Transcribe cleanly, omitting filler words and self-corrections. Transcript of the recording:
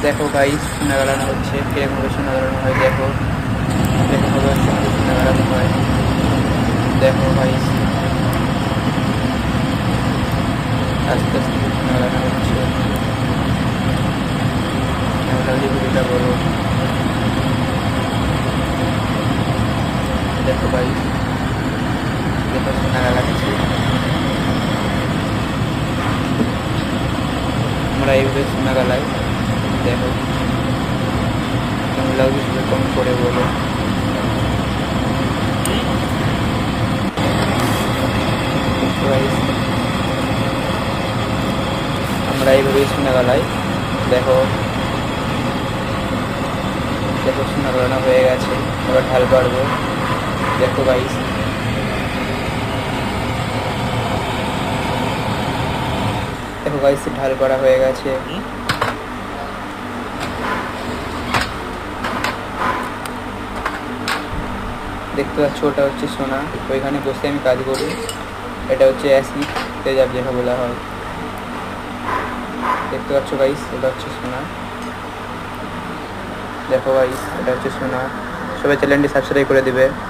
দেখো গাইস সোনা গালানো হচ্ছে, কিরকমভাবে সোনা গালানো হয় দেখো, কিরকমভাবে সোনা গালানো হয় দেখো গাইস, আস্তে আস্তে সোনা গালানো হচ্ছে। ভিডিওটা বলো দেখো গাইস, দেখো সোনা গালাচ্ছে। আমরা এইভাবে সোনা গালাই দেখো। কেমন লাগবে সেটা কমেন্ট করে বলো। আমরা এইভাবেই সোনা গালাই দেখো, দেখো সোনা গালানো হয়ে গেছে। এবার ঢাল পারবো দেখো গাইস, দেখো গাইস ঢাল করা হয়ে গেছে। দেখতে পাচ্ছ ওটা হচ্ছে সোনা, ওইখানে বসে আমি কাজ করি। এটা হচ্ছে অ্যাসিড তেজাব যেটা বলা হয়। দেখতে পাচ্ছ গাইস এটা হচ্ছে সোনা, দেখো গাইস এটা হচ্ছে সোনা। সবাই চ্যানেলটি সাবস্ক্রাইব করে দিবে।